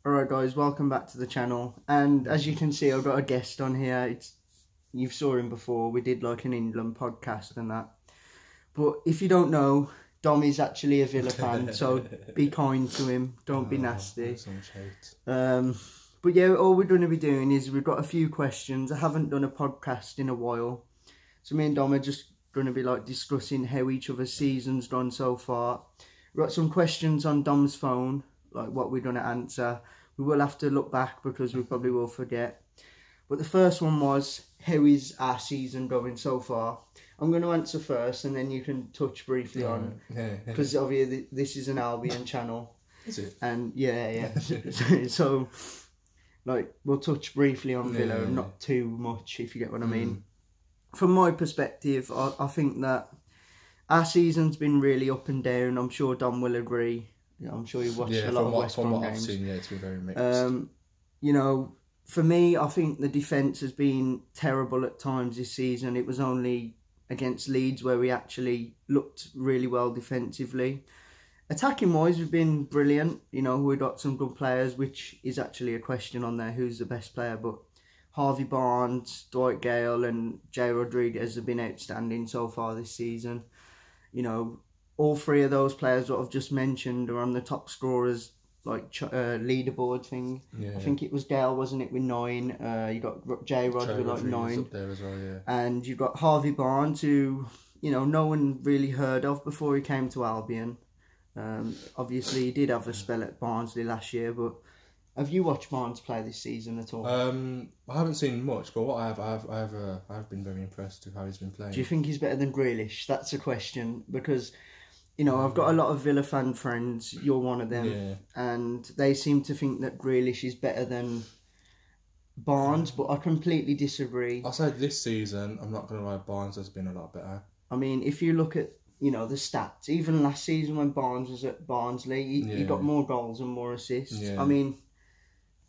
Alright guys, welcome back to the channel, and as you can see I've got a guest on here. You've saw him before, we did like an England podcast and that, but if you don't know, Dom is actually a Villa fan, so be kind to him, don't be nasty. But yeah, all we're going to be doing is we've got a few questions. I haven't done a podcast in a while, so me and Dom are just going to be like discussing how each other's season's gone so far. We've got some questions on Dom's phone, like what we're going to answer. We will have to look back because we probably will forget. But the first one was, how is our season going so far? I'm going to answer first and then you can touch briefly on, because obviously this is an Albion channel. Is it? And yeah. So like we'll touch briefly on Villa, not too much, if you get what I mean. From my perspective, I think that our season's been really up and down. I'm sure Dom will agree. I'm sure you've watched a lot of West Brom games. I've seen, it's been very mixed. You know, for me, I think the defence has been terrible at times this season. It was only against Leeds where we actually looked really well defensively. Attacking wise, we've been brilliant. You know, we've got some good players, which is actually a question on there, who's the best player. But Harvey Barnes, Dwight Gale and Jay Rodriguez have been outstanding so far this season. You know, all three of those players that I've just mentioned are on the top scorers, like leaderboard thing. I think it was Gale, wasn't it, with 9. You got Jay Rod with like 9. Up there as well, and you've got Harvey Barnes, who, you know, no one really heard of before he came to Albion. Obviously, he did have a spell at Barnsley last year, but have you watched Barnes play this season at all? I haven't seen much, but what I have been very impressed with how he's been playing. Do you think he's better than Grealish? That's a question, because, you know, I've got a lot of Villa fan friends, you're one of them, and they seem to think that Grealish is better than Barnes, but I completely disagree. I said this season, I'm not going to lie, Barnes has been a lot better. I mean, if you look at, you know, the stats, even last season when Barnes was at Barnsley, he got more goals and more assists. I mean,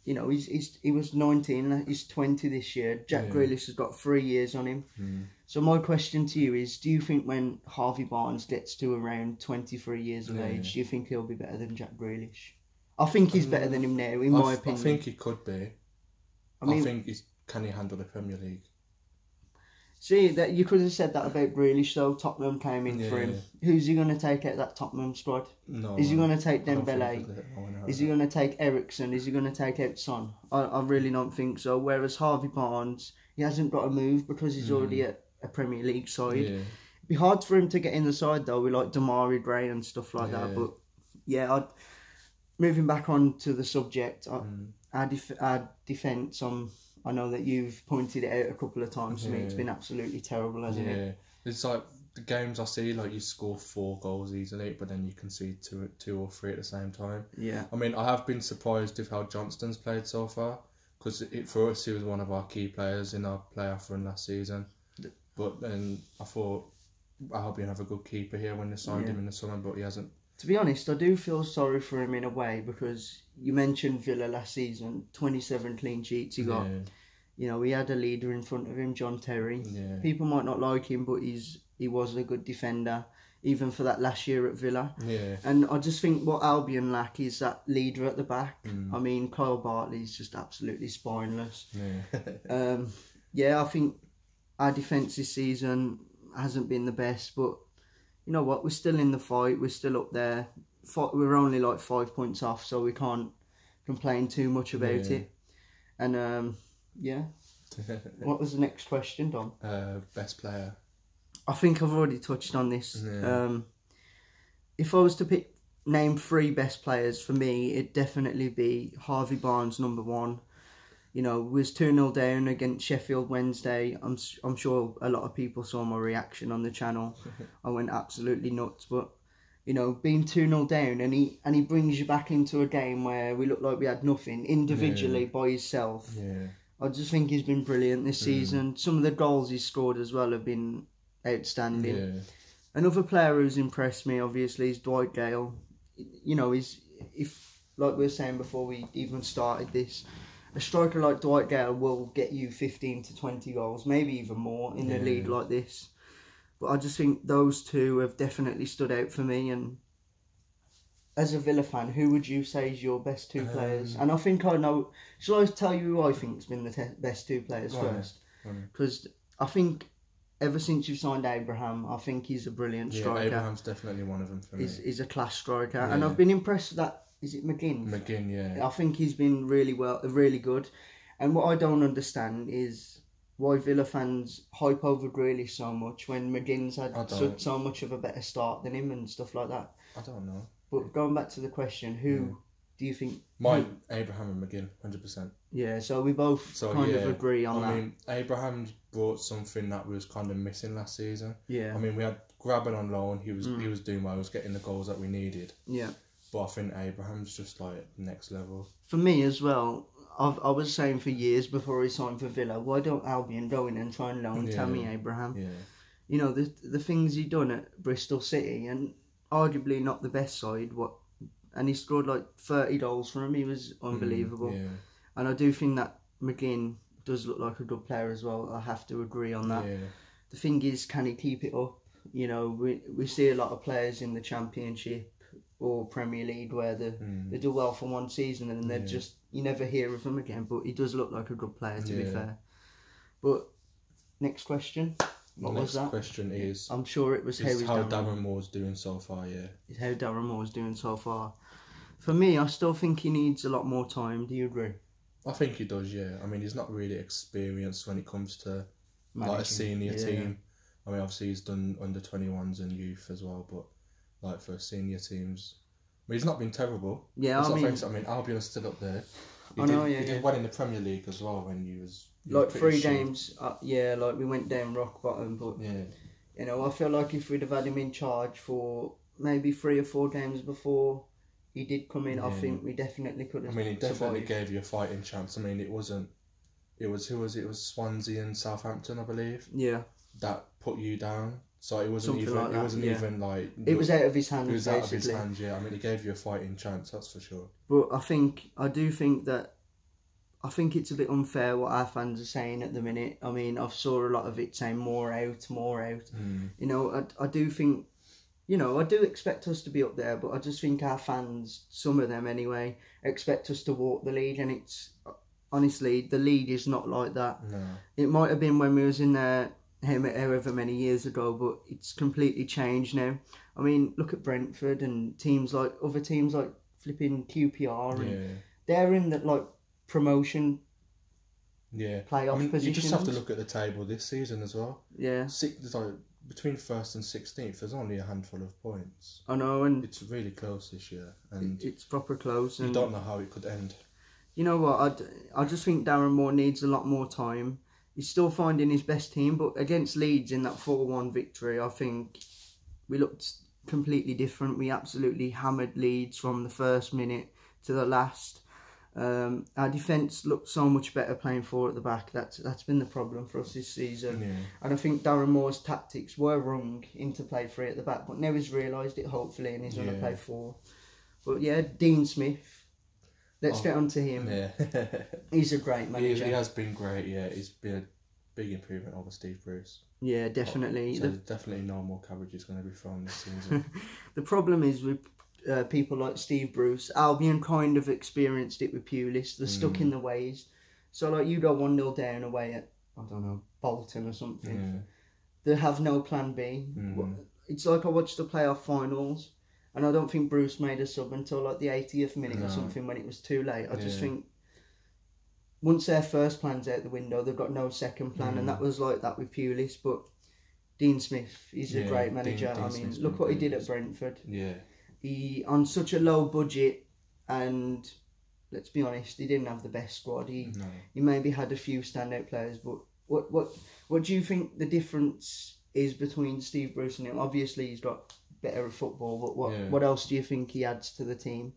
you know, he was 19, he's 20 this year. Jack Grealish has got 3 years on him. So my question to you is, do you think when Harvey Barnes gets to around 23 years of age, do you think he'll be better than Jack Grealish? I think he's better than him now, in my opinion. I think he could be. I think can he handle the Premier League? See, that you could have said that about Grealish though. Tottenham came in for him. Who's he going to take out that Tottenham squad? No. Is he going to take Dembele? Is he going to take Eriksen? Is he going to take out Son? I really don't think so. Whereas Harvey Barnes, he hasn't got to move because he's already at a Premier League side. It'd be hard for him to get in the side though, with like Damari Gray and stuff like that. But yeah, moving back on to the subject, our defence, I know that you've pointed it out a couple of times to me. It's been absolutely terrible, hasn't it? It's like the games I see, like you score 4 goals easily, but then you concede two or three at the same time. I mean, I have been surprised with how Johnston's played so far, because for us he was one of our key players in our playoff run last season. But then I thought Albion have a good keeper here when they signed him in the summer, but he hasn't. To be honest, I do feel sorry for him in a way, because you mentioned Villa last season, 27 clean sheets he got. You know, he had a leader in front of him, John Terry. People might not like him, but he was a good defender, even for that last year at Villa. And I just think what Albion lack is that leader at the back. I mean, Kyle Bartley's just absolutely spineless. I think our defence this season hasn't been the best, but you know what, we're still in the fight, we're still up there. We're only like 5 points off, so we can't complain too much about it. And what was the next question, Dom? Best player. I think I've already touched on this. If I was to name 3 best players, for me, it'd definitely be Harvey Barnes, number 1. You know, was 2-0 down against Sheffield Wednesday. I'm sure a lot of people saw my reaction on the channel. I went absolutely nuts. But, you know, being 2-0 down and he brings you back into a game where we looked like we had nothing individually by himself. I just think he's been brilliant this season. Some of the goals he's scored as well have been outstanding. Another player who's impressed me, obviously, is Dwight Gale. You know, if like we were saying before we even started this, a striker like Dwight Gale will get you 15 to 20 goals, maybe even more in a league like this. But I just think those two have definitely stood out for me, and as a Villa fan, who would you say is your best two players? And I think I know. Shall I tell you who I think's been the best two players first? Because I think ever since you signed Abraham, I think he's a brilliant striker. Abraham's definitely one of them for me. He's a class striker, and I've been impressed with that. Is it McGinn? McGinn, yeah. I think he's been really good. And what I don't understand is why Villa fans hype over Grealish so much when McGinn's had so much of a better start than him and stuff like that. I don't know. But going back to the question, who do you think? Mine, Abraham and McGinn, 100%. Yeah, so we both kind of agree on that. I mean, Abraham brought something that was kind of missing last season. Yeah. I mean, we had Graben on loan. He was doing well. He was getting the goals that we needed. Yeah. But I think Abraham's just like next level. For me as well, I was saying for years before he signed for Villa, why don't Albion go in and try and loan Tammy Abraham? Yeah. You know, the things he done at Bristol City, and arguably not the best side, and he scored like 30 goals for him. He was unbelievable. Yeah. And I do think that McGinn does look like a good player as well. I have to agree on that. Yeah. The thing is, can he keep it up? You know, we see a lot of players in the Championship or Premier League where they do well for one season and then you never hear of them again. But he does look like a good player, to be fair. But next question. What was that? Next question is... I'm sure it was how Darren Moore's doing so far, Is how Darren Moore's doing so far. For me, I still think he needs a lot more time. Do you agree? I think he does, yeah. I mean, he's not really experienced when it comes to like a senior team. I mean, obviously he's done under 21s and youth as well, but like for senior teams, I mean, he's not been terrible. Yeah, I mean, Albion is still up there. He did well in the Premier League as well when you was like 3 games. Like we went down rock bottom, but you know, I feel like if we'd have had him in charge for maybe 3 or 4 games before he did come in, I think we definitely could have. I mean, he definitely gave you a fighting chance. I mean, it was Swansea and Southampton, I believe. Yeah. That put you down. So it wasn't Something even like that, it wasn't even like it was out of his hands. It was out of his hands, yeah. I mean, he gave you a fighting chance, that's for sure. But I do think it's a bit unfair what our fans are saying at the minute. I mean, I've saw a lot of it saying more out. You know, I do think, you know, I do expect us to be up there, but I just think our fans, some of them anyway, expect us to walk the league, and it's honestly, the league is not like that. No. It might have been when we was in there however many years ago, but it's completely changed now. I mean, look at Brentford and other teams like flipping QPR, and they're in that like promotion playoff positions. You just have to look at the table this season as well. Yeah. Between 1st and 16th, there's only a handful of points. I know, and it's really close this year, and it's proper close. And you don't know how it could end. You know what? I just think Darren Moore needs a lot more time. He's still finding his best team, but against Leeds in that 4-1 victory, I think we looked completely different. We absolutely hammered Leeds from the first minute to the last. Our defence looked so much better playing 4 at the back. That's been the problem for us this season. Yeah. And I think Darren Moore's tactics were wrong into play 3 at the back, but now he's realised it, hopefully, and he's going to play 4. But yeah, Dean Smith. Let's get on to him. Yeah. He's a great manager. He has been great, yeah. He's been a big improvement over Steve Bruce. Yeah, definitely. So definitely no more coverage is going to be thrown this season. The problem is with people like Steve Bruce, Albion kind of experienced it with Pulis. They're stuck in the ways. So like you go 1-0 down away at, I don't know, Bolton or something. Yeah. They have no plan B. It's like I watched the playoff finals, and I don't think Bruce made a sub until like the 80th minute or something when it was too late. I just think once their first plan's out the window, they've got no second plan, and that was like that with Pulis. But Dean Smith, he's a great manager. I mean, look what he did at Brentford. Yeah. He, on such a low budget, and let's be honest, he didn't have the best squad. He maybe had a few standout players, but what do you think the difference is between Steve Bruce and him? Obviously, he's got better at football, but what else do you think he adds to the team?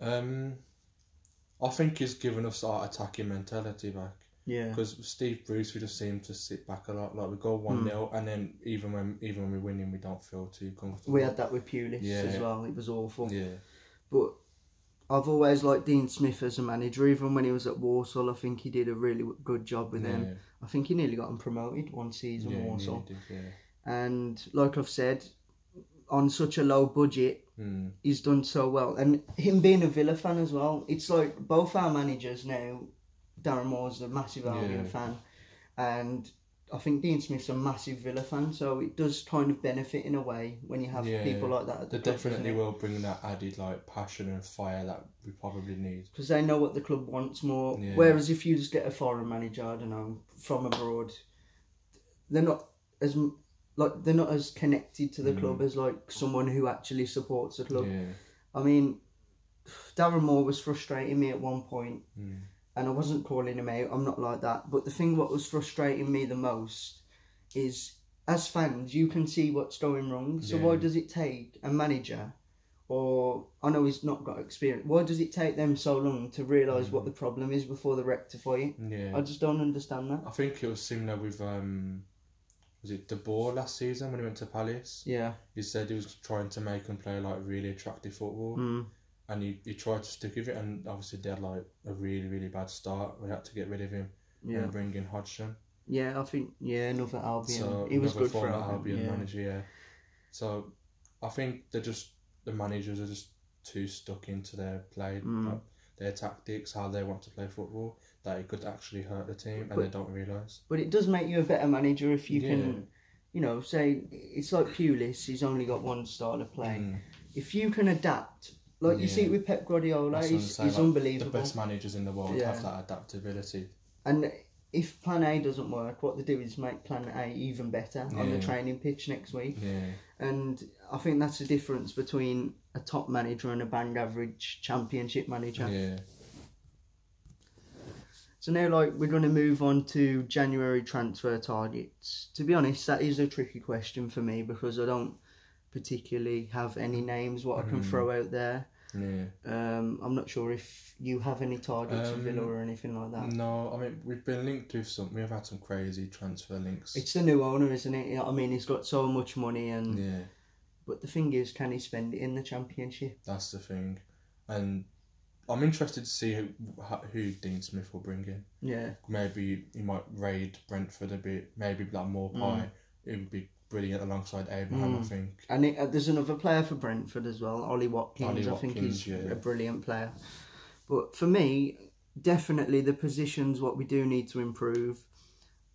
I think he's given us our attacking mentality back. Yeah. Because Steve Bruce, we just seem to sit back a lot. Like we go 1-0, and then even when we're winning, we don't feel too comfortable. We had that with Pulis as well. It was awful. Yeah. But I've always liked Dean Smith as a manager. Even when he was at Walsall, I think he did a really good job with them. I think he nearly got him promoted one season, Walsall. Did, and like I've said, on such a low budget, he's done so well. And him being a Villa fan as well, it's like both our managers now, Darren Moore's a massive Albion fan, and I think Dean Smith's a massive Villa fan, so it does kind of benefit in a way when you have people like that at the club. They definitely will bring that added like passion and fire that we probably need. Because they know what the club wants more. Yeah. Whereas if you just get a foreign manager, I don't know, from abroad, they're not as connected to the club as like someone who actually supports the club. Yeah. I mean, Darren Moore was frustrating me at one point. And I wasn't calling him out, I'm not like that. But the thing what was frustrating me the most is, as fans, you can see what's going wrong. So why does it take a manager, or I know he's not got experience, why does it take them so long to realise what the problem is before they rectify it? Yeah. I just don't understand that. I think it was similar with, was it De Boer last season when he went to Palace? Yeah. He said he was trying to make them play like really attractive football. And he tried to stick with it, and obviously they had like a really, really bad start. We had to get rid of him and bring in Hodgson. Yeah, I think, another Albion. So he was good for Albion manager, So I think the managers are just too stuck into their play, like their tactics, how they want to play football, that it could actually hurt the team, and they don't realise. But it does make you a better manager if you can, say, it's like Pulis, he's only got one style of play. If you can adapt. Like you see it with Pep Guardiola, he's unbelievable. The best managers in the world have that adaptability. And if Plan A doesn't work, what they do is make Plan A even better on the training pitch next week. Yeah. And I think that's the difference between a top manager and a bang average championship manager. Yeah. So now, we're going to move on to January transfer targets. To be honest, that is a tricky question for me because I don't particularly have any names what I can throw out there. Yeah. I'm not sure if you have any targets of Villa or anything like that. No, I mean we've been linked with we've had some crazy transfer links. It's the new owner, isn't it? I mean, he's got so much money, and but the thing is, can he spend it in the Championship? That's the thing, and I'm interested to see who Dean Smith will bring in. Yeah, maybe he might raid Brentford a bit. Maybe like more pie. It would be brilliant alongside Abraham, I think. And there's another player for Brentford as well, Ollie Watkins. I think he's a brilliant player. But for me, definitely the positions what we do need to improve.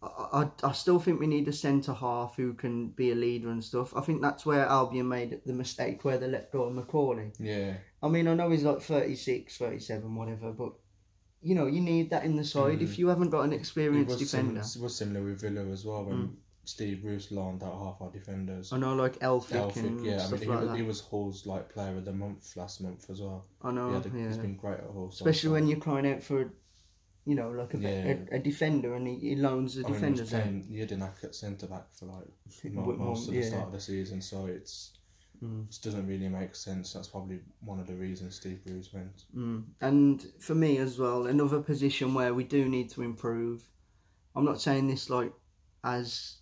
I still think we need a centre-half who can be a leader and stuff. I think that's where Albion made the mistake where they let go of Macaulay. Yeah. I mean, I know he's like 36, 37, whatever, but you need that in the side. If you haven't got an experienced defender. It was similar with Villa as well when Steve Bruce loaned out half our defenders. I know, like Elphick and stuff like that. He was Hull's player of the month last month as well. I know, He's been great at Hull. Especially when you're crying out for, a defender, and he loans the defenders out. He had an at centre back for most of the start of the season, so it doesn't really make sense. That's probably one of the reasons Steve Bruce went. And for me as well, another position where we do need to improve. I'm not saying this as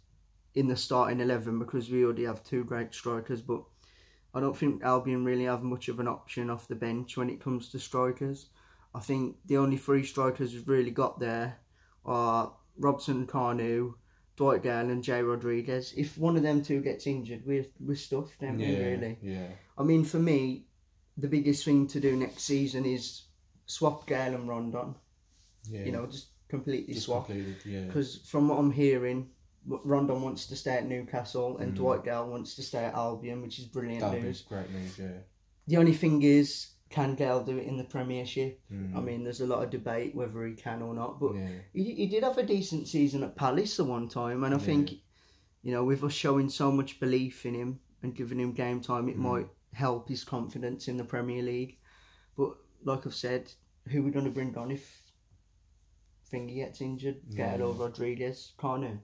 in the starting 11 because we already have two great strikers, but I don't think Albion really have much of an option off the bench when it comes to strikers. I think the only three strikers we've really got there are Robson Carnu, Dwight Gale and Jay Rodriguez. If one of them two gets injured, we're stuffed, don't we, really? Yeah. I mean, for me, the biggest thing to do next season is swap Gale and Rondon. Yeah. Just completely swap. Because from what I'm hearing, Rondon wants to stay at Newcastle and Dwight Gale wants to stay at Albion, which is brilliant news. That is great news, yeah. The only thing is, can Gale do it in the Premiership? I mean, there's a lot of debate whether he can or not, but he did have a decent season at Palace at one time, and I think, with us showing so much belief in him and giving him game time, it might help his confidence in the Premier League. But like I've said, who are we going to bring on if Thingy gets injured? Gale or Rodriguez? Carnu?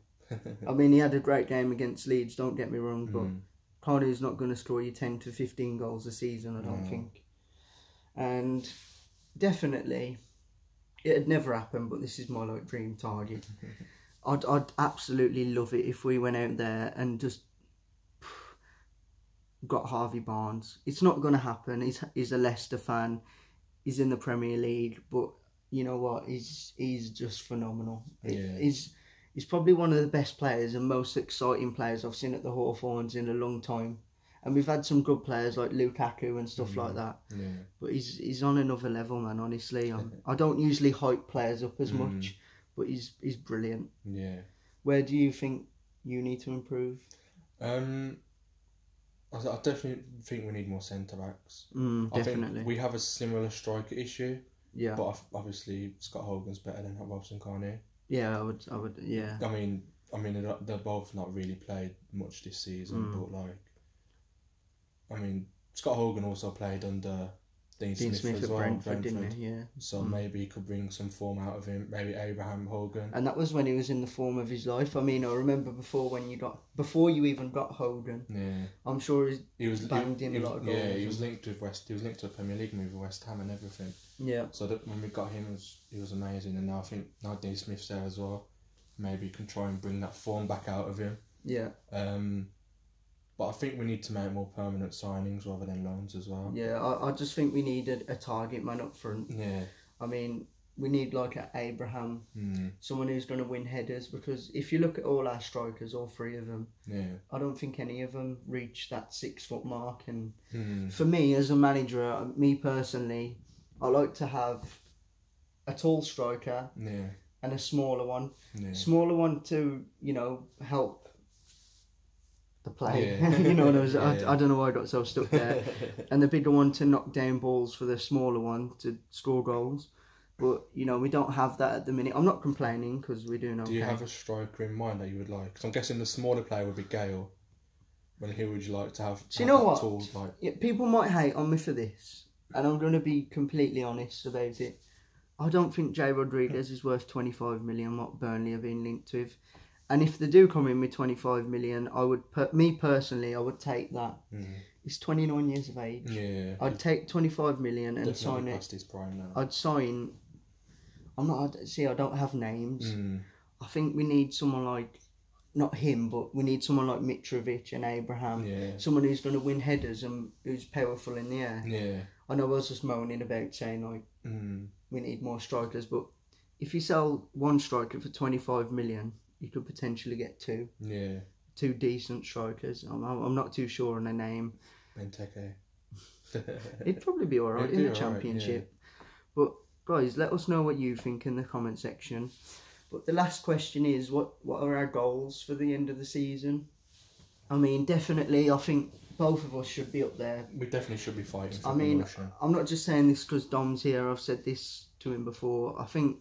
I mean, he had a great game against Leeds, don't get me wrong, but Carnu's not going to score you 10 to 15 goals a season, I don't think. And definitely, it'd never happen, but this is my dream target. I'd absolutely love it if we went out there and just got Harvey Barnes. It's not going to happen. He's a Leicester fan. He's in the Premier League, but you know what? He's just phenomenal. He's probably one of the best players and most exciting players I've seen at the Hawthorns in a long time. And we've had some good players like Lukaku and stuff like that. Yeah. But he's on another level, man, honestly. I don't usually hype players up as much, but he's brilliant. Yeah. Where do you think you need to improve? I definitely think we need more centre-backs. Definitely. I think we have a similar striker issue. Yeah. But obviously Scott Hogan's better than Robson Carney. Yeah, I would, yeah. I mean, they're both not really played much this season, but like, I mean, Scott Hogan also played under Dean Smith as well, Brentford, didn't he? Yeah. So maybe he could bring some form out of him. Maybe Abraham Hogan. And that was when he was in the form of his life. I mean, I remember before you even got Hogan. Yeah. I'm sure he was banged in a lot of goals. Yeah, he was linked to the Premier League with West Ham and everything. Yeah. So that when we got him, he was amazing, and now I think Dean Smith's there as well. Maybe you can try and bring that form back out of him. Yeah. But I think we need to make more permanent signings rather than loans as well. Yeah, I just think we need a target man up front. Yeah. I mean, we need like an Abraham, someone who's going to win headers, because if you look at all our strikers, all three of them, I don't think any of them reach that 6 foot mark. And for me, as a manager, me personally, I like to have a tall striker and a smaller one. Yeah. Smaller one to, help the play. I don't know why I got so stuck there. And the bigger one to knock down balls for the smaller one to score goals. But, we don't have that at the minute. I'm not complaining because we're doing okay. Do you have a striker in mind that you would like? Because I'm guessing the smaller player would be Gale. Well, who would you like to have? Do you know what? Tall, yeah, people might hate on me for this, and I'm going to be completely honest about it. I don't think Jay Rodriguez is worth 25 million, what Burnley have been linked with. And if they do come in with 25 million, I would take that. He's 29 years of age. Yeah. I'd take 25 million and sign it. Past his prime now. I'd sign. I don't have names. I think we need someone like, not him, but we need someone like Mitrovic and Abraham. Yeah. Someone who's going to win headers and who's powerful in the air. Yeah. I know I was just moaning about saying like we need more strikers, but if you sell one striker for 25 million, you could potentially get two. Yeah. Two decent strikers. I'm not too sure on their name. Benteke. It'd probably be alright in the Championship. Yeah. But guys, let us know what you think in the comment section. But the last question is, what are our goals for the end of the season? I mean, definitely, I think both of us should be up there. We definitely should be fighting for promotion. I'm not just saying this because Dom's here. I've said this to him before. I think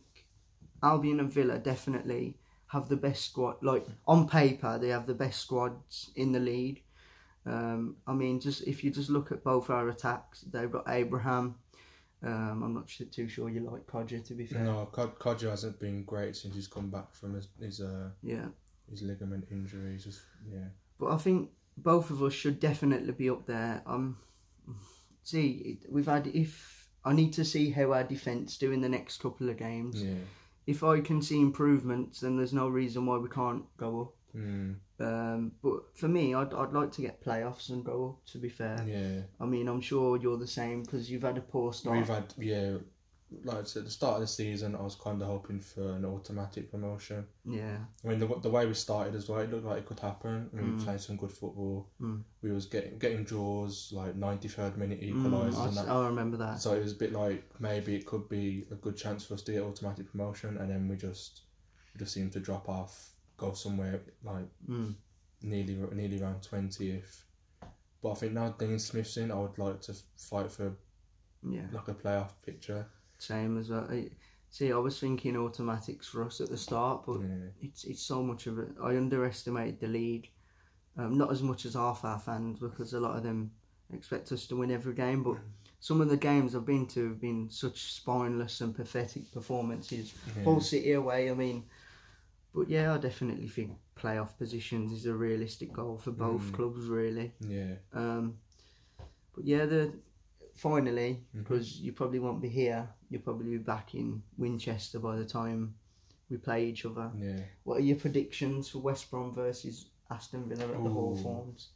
Albion and Villa definitely have the best squad. Like, on paper, they have the best squads in the league. I mean, if you just look at both our attacks, they've got Abraham. I'm not too sure you like Kodja, to be fair. No, Kodja hasn't been great since he's come back from his ligament injury. But I think both of us should definitely be up there. I need to see how our defence do in the next couple of games. Yeah. If I can see improvements, then there's no reason why we can't go up. But for me, I'd like to get playoffs and go up, to be fair. Yeah. I mean, I'm sure you're the same because you've had a poor start. We've had, like I said, at the start of the season, I was kind of hoping for an automatic promotion. Yeah. I mean, the way we started as well, it looked like it could happen. We were playing some good football. We was getting draws, like 93rd minute equalisers. I remember that. So it was a bit like maybe it could be a good chance for us to get automatic promotion, and then we just seemed to drop off, go somewhere like nearly around 20th. But I think now Dean Smith's in, I would like to fight for like a playoff picture. Same as well. I was thinking automatics for us at the start, but it's so much of it. I underestimated the league. Not as much as half our fans, because a lot of them expect us to win every game, but some of the games I've been to have been such spineless and pathetic performances. Hull City away, I mean. But yeah, I definitely think playoff positions is a realistic goal for both clubs, really. Yeah. But yeah, finally, because you probably won't be here, you'll probably be back in Winchester by the time we play each other. Yeah. What are your predictions for West Brom versus Aston Villa at the Hawthorns?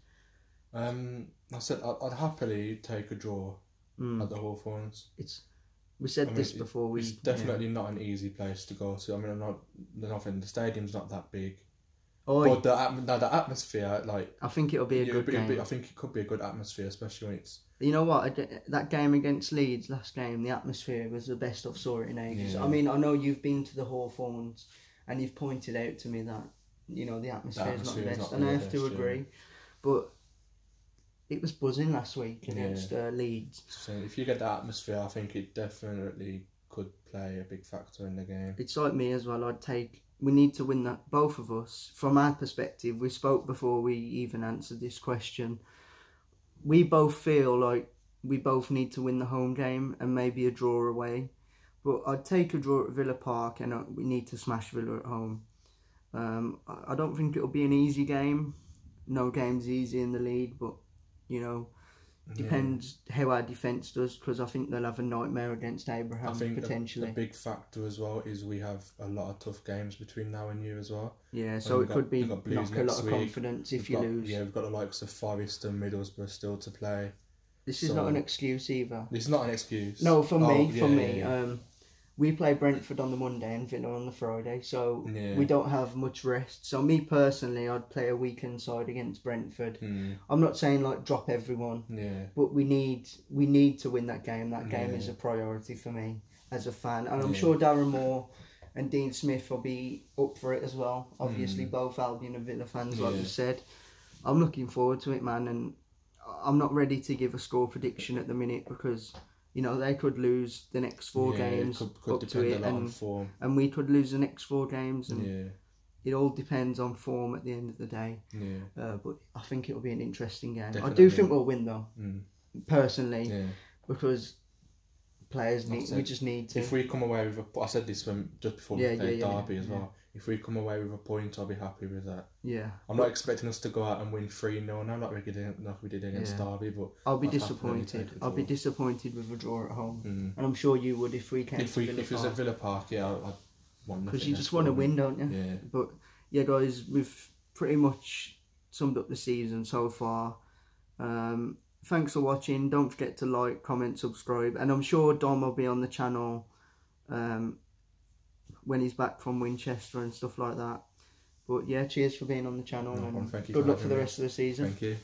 I said I'd happily take a draw at the Hawthorns. We said this before. It's definitely not an easy place to go to. I mean, the stadium's not that big. But the atmosphere, like, I think it'll be a good game. I think it could be a good atmosphere, especially when it's. You know what? That game against Leeds last game, the atmosphere was the best I've saw it in ages. Yeah. I mean, I know you've been to the Hawthorns, and you've pointed out to me that the atmosphere is not the best, and I have to agree. But it was buzzing last week against Leeds. So if you get that atmosphere, I think it definitely could play a big factor in the game. It's like me as well. We need to win that, both of us. From our perspective, we spoke before we even answered this question. We both feel like we both need to win the home game and maybe a draw away. But I'd take a draw at Villa Park, and we need to smash Villa at home. I don't think it'll be an easy game. No game's easy in the league, but depends how our defence does, because I think they'll have a nightmare against Abraham. I think potentially. A big factor as well is we have a lot of tough games between now and you as well. Yeah, so it could be knock a lot of confidence if you lose. Yeah, we've got the likes of Forest and Middlesbrough still to play. This is not an excuse either. This is not an excuse. No, for me. We play Brentford on the Monday and Villa on the Friday, so we don't have much rest. So me personally, I'd play a weekend side against Brentford. I'm not saying like drop everyone, but we need to win that game. That game is a priority for me as a fan, and I'm sure Darren Moore and Dean Smith will be up for it as well. Obviously, both Albion and Villa fans, like you said. I'm looking forward to it, man, and I'm not ready to give a score prediction at the minute because. They could lose the next 4 games could up to it, and we could lose the next 4 games, and it all depends on form at the end of the day. But I think it'll be an interesting game. Definitely. I do think we'll win though, personally, because players we just need to. If we come away with I said this just before we played Derby as well. If we come away with a point, I'll be happy with that. Yeah. I'm not expecting us to go out and win 3-0 now, like we did against Derby, but I'll be disappointed. I'll be disappointed with a draw at home, and I'm sure you would if we came. If it was at Villa Park, I'd want. Because you just want to win, don't you? Yeah. But guys, we've pretty much summed up the season so far. Thanks for watching. Don't forget to like, comment, subscribe, and I'm sure Dom will be on the channel. When he's back from Winchester and stuff like that. But cheers for being on the channel, and good luck for the rest of the season. Thank you.